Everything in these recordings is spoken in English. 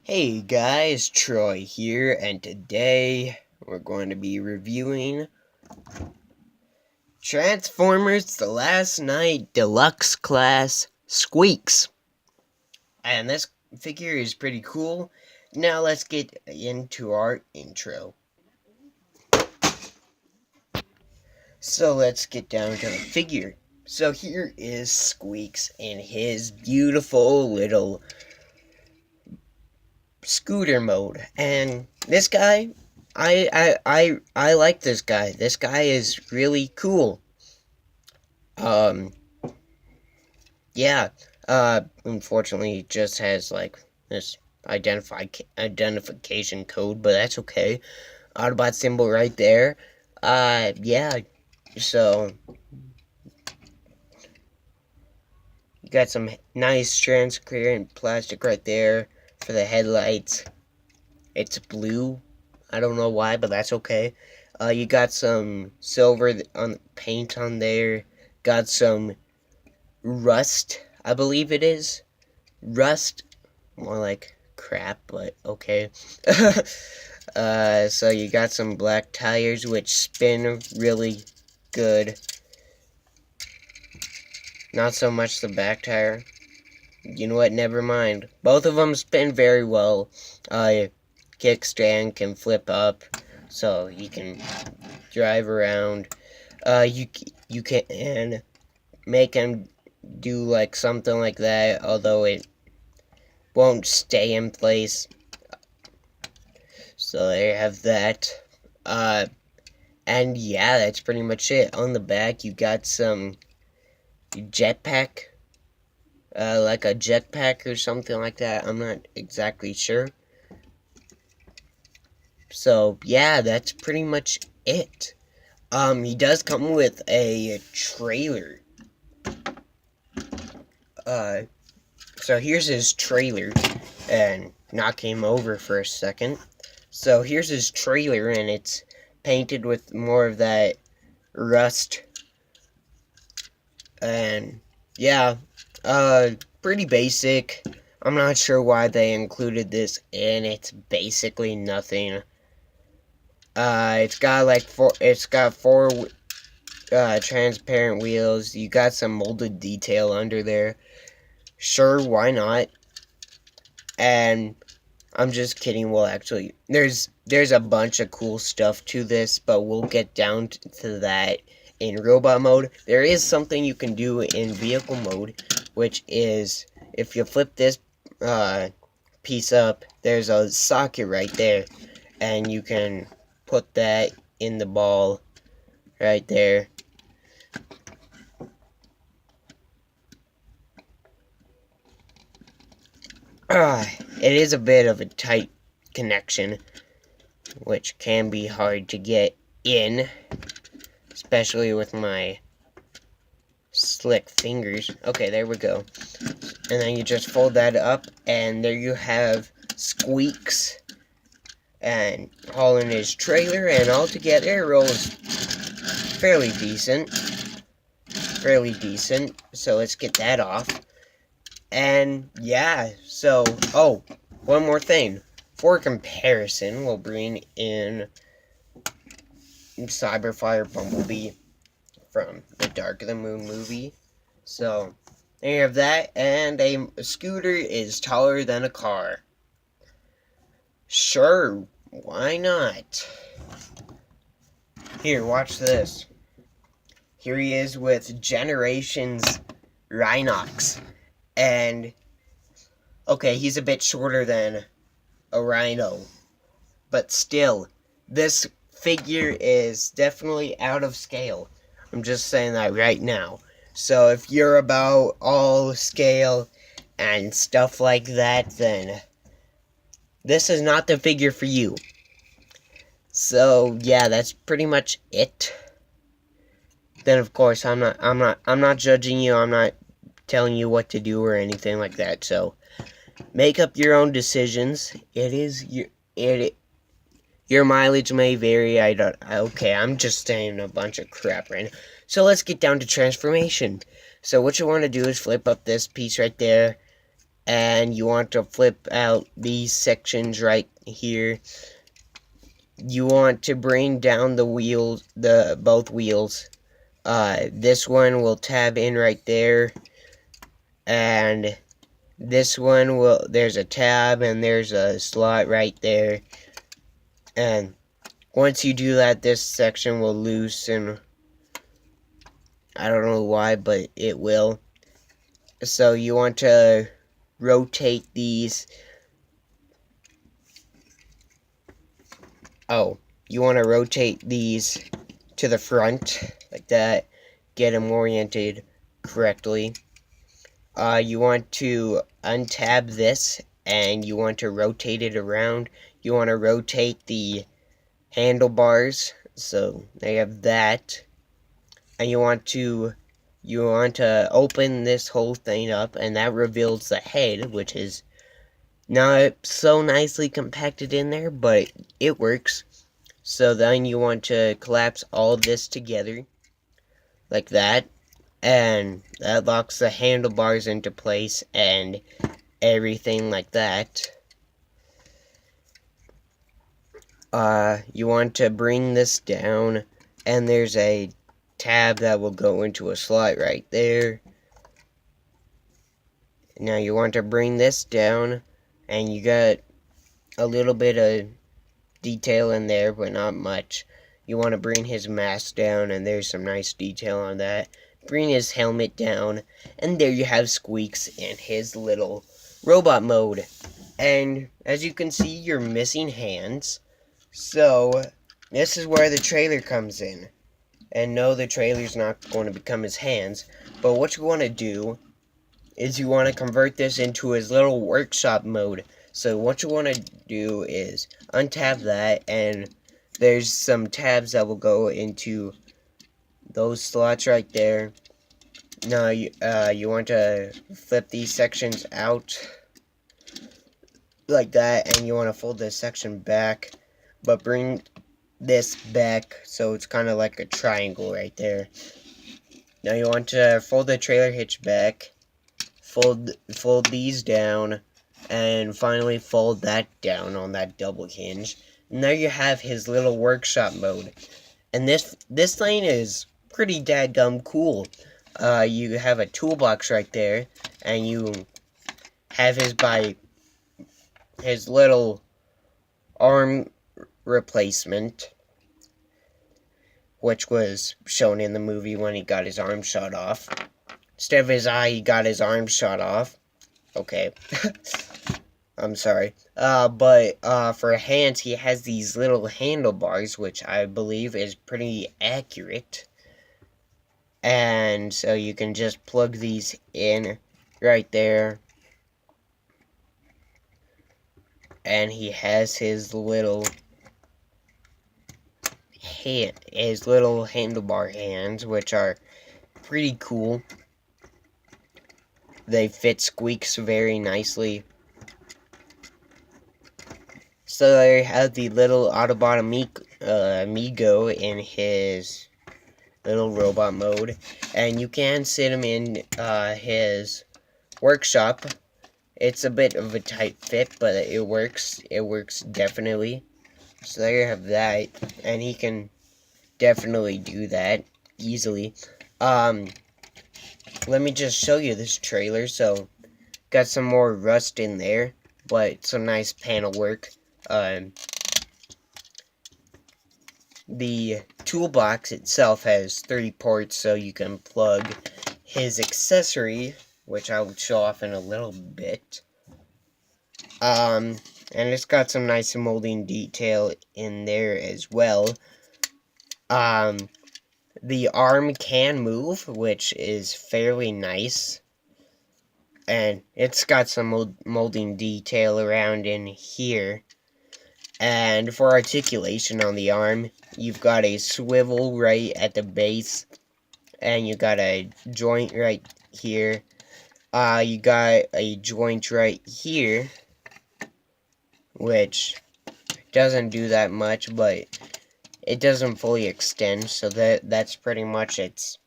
Hey guys, Troy here, and today we're going to be reviewing Transformers The Last Night Deluxe Class Squeaks. And this figure is pretty cool. Now let's get into our intro. So let's get down to the figure. So here is Squeaks in his beautiful little scooter mode, and this guy, I like this guy. This guy is really cool. Yeah. Unfortunately, he just has like this identification code, but that's okay. Autobot symbol right there. Yeah. So you got some nice transparent plastic right there for the headlights. It's blue. I don't know why, but that's okay. You got some silver on paint on there. Got some rust, I believe it is. Rust, more like crap, but okay. So you got some black tires which spin really good. Not so much the back tire. You know what? Never mind. Both of them spin very well. Kickstand can flip up, so you can drive around. You can make them do like something like that, although it won't stay in place. So there you have that. And yeah, that's pretty much it. On the back, you got some jetpack, like a jetpack or something like that. I'm not exactly sure. So yeah, that's pretty much it. He does come with a trailer. So here's his trailer, and knock him over for a second. So here's his trailer, and it's painted with more of that rust. And yeah, pretty basic. I'm not sure why they included this in. It's basically nothing. It's got four transparent wheels. You got some molded detail under there. Sure, why not? And I'm just kidding. Well, actually, there's a bunch of cool stuff to this, but we'll get down to that in robot mode. There is something you can do in vehicle mode, which is if you flip this piece up, there's a socket right there, and you can put that in the ball right there. It is a bit of a tight connection, which can be hard to get in, especially with my slick fingers. Okay, there we go. And then you just fold that up, and there you have Squeaks and all in his trailer, and all together it rolls fairly decent. So let's get that off. And yeah, so, oh, one more thing. For comparison, we'll bring in Cyberfire Bumblebee from the Dark of the Moon movie. So, there you have that, and a scooter is taller than a car. Sure, why not? Here, watch this. Here he is with Generations Rhinox. And, okay, he's a bit shorter than a rhino. But still, this figure is definitely out of scale. I'm just saying that right now. So if you're about all scale and stuff like that, then this is not the figure for you. So yeah, that's pretty much it. Then of course I'm not judging you. I'm not telling you what to do or anything like that. So make up your own decisions. Your mileage may vary. Okay, I'm just saying a bunch of crap right now. So let's get down to transformation. So what you want to do is flip up this piece right there, and you want to flip out these sections right here. You want to bring down the wheels, both wheels. This one will tab in right there, and this one will, there's a tab and there's a slot right there. And once you do that, this section will loosen. I don't know why, but it will. So you want to rotate these. Oh, you want to rotate these to the front like that. Get them oriented correctly. You want to untab this and you want to rotate it around. You want to rotate the handlebars, so they have that. And you want to open this whole thing up, and that reveals the head, which is not so nicely compacted in there, but it works. So then you want to collapse all this together like that, and that locks the handlebars into place and everything like that. You want to bring this down, and there's a tab that will go into a slot right there. Now you want to bring this down, and you got a little bit of detail in there, but not much. You want to bring his mask down, and there's some nice detail on that. Bring his helmet down, and there you have Squeaks in his little robot mode. And as you can see, you're missing hands. So this is where the trailer comes in. And no, the trailer's not going to become his hands. But what you want to do is you want to convert this into his little workshop mode. So what you want to do is untab that, and there's some tabs that will go into those slots right there. Now you want to flip these sections out like that, and you want to fold this section back, but bring this back so it's kind of like a triangle right there. Now you want to fold the trailer hitch back, fold these down, and finally fold that down on that double hinge. And there you have his little workshop mode. And this thing is pretty dadgum cool. You have a toolbox right there, and you have his little arm replacement, which was shown in the movie when he got his arm shot off. Instead of his eye, he got his arm shot off. Okay. I'm sorry. But for hands, he has these little handlebars, which I believe is pretty accurate. And so you can just plug these in right there. And he has his little handlebar hands, which are pretty cool. They fit Squeaks very nicely. So there you have the little Autobot Amigo in his little robot mode, and you can sit him in his workshop. It's a bit of a tight fit, but it works. It works definitely. So there you have that, and he can definitely do that easily. Let me just show you this trailer. So, got some more rust in there, but some nice panel work. The toolbox itself has 3 ports, so you can plug his accessory, which I will show off in a little bit. And it's got some nice molding detail in there as well. The arm can move, which is fairly nice. And it's got some molding detail around in here. And for articulation on the arm, you've got a swivel right at the base, and you got a joint right here. You got a joint right here, which doesn't do that much, but it doesn't fully extend, so that's pretty much its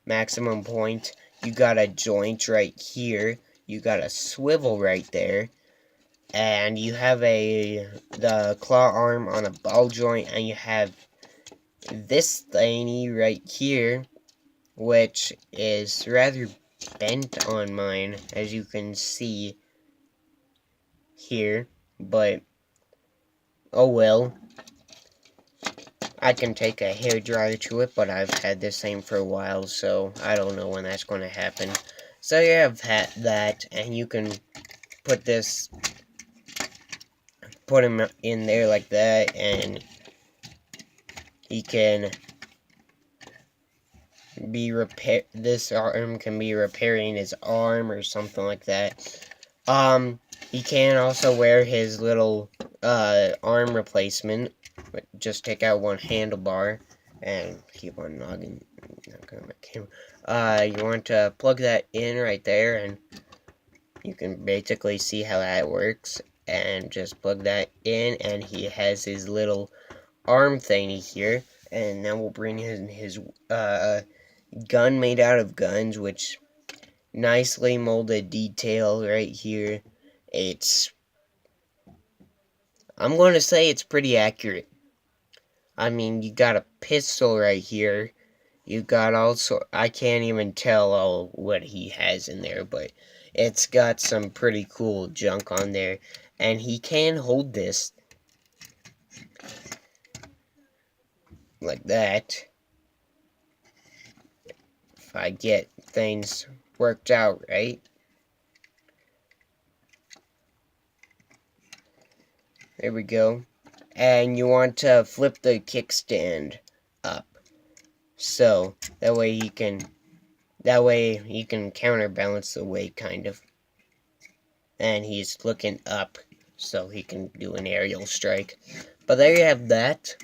maximum point. You got a joint right here. you got a swivel right there, and you have the claw arm on a ball joint, and you have this thingy right here, which is rather bent on mine, as you can see here, but oh well. I can take a hairdryer to it, but I've had this same for a while, so I don't know when that's going to happen. So you have that, and you can put him in there like that, and he can this arm can be repairing his arm or something like that. He can also wear his little arm replacement. Just take out one handlebar and keep on knocking on my camera. You want to plug that in right there, and you can basically see how that works. And just plug that in, and he has his little arm thingy here. And now we'll bring in his gun made out of guns, which nicely molded detail right here. I'm going to say it's pretty accurate. I mean, you got a pistol right here. You got I can't even tell all what he has in there, but it's got some pretty cool junk on there. And he can hold this like that. If I get things worked out right. There we go. And you want to flip the kickstand up, so that way you can counterbalance the weight, kind of. And he's looking up, so he can do an aerial strike. But there you have that.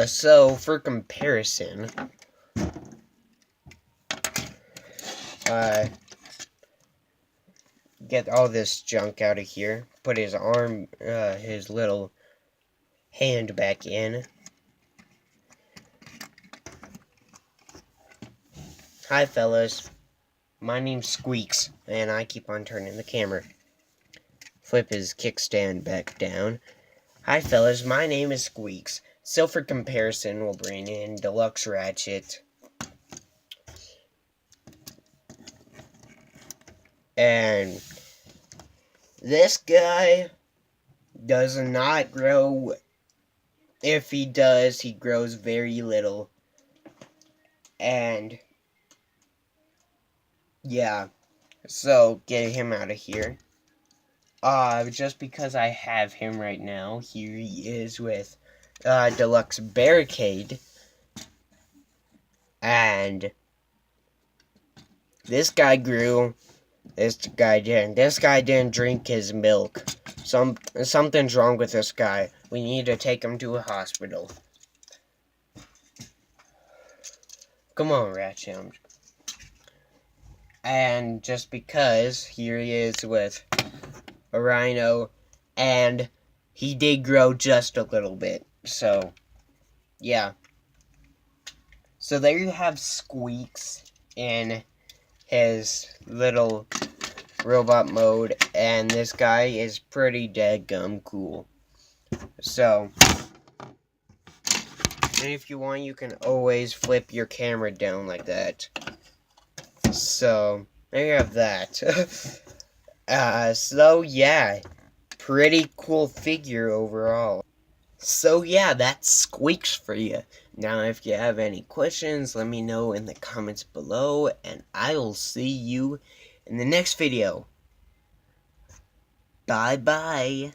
So for comparison, get all this junk out of here. Put his arm, his little hand back in. Hi, fellas. My name's Squeaks, and I keep on turning the camera. Flip his kickstand back down. Hi, fellas. My name is Squeaks. So for comparison, we'll bring in Deluxe Ratchet. And this guy does not grow. If he does, he grows very little. And yeah, so get him out of here. Just because I have him right now, here he is with Deluxe Barricade. And this guy grew. This guy didn't. This guy didn't drink his milk. Something's wrong with this guy. We need to take him to a hospital. Come on, Ratchet. And just because, here he is with a rhino, and he did grow just a little bit. So, yeah. So there you have Squeaks in his little robot mode, and this guy is pretty dadgum cool. So, and if you want, you can always flip your camera down like that. So, there you have that. So yeah, pretty cool figure overall. So yeah, that's Squeaks for you. Now if you have any questions, let me know in the comments below, and I will see you in the next video. Bye bye.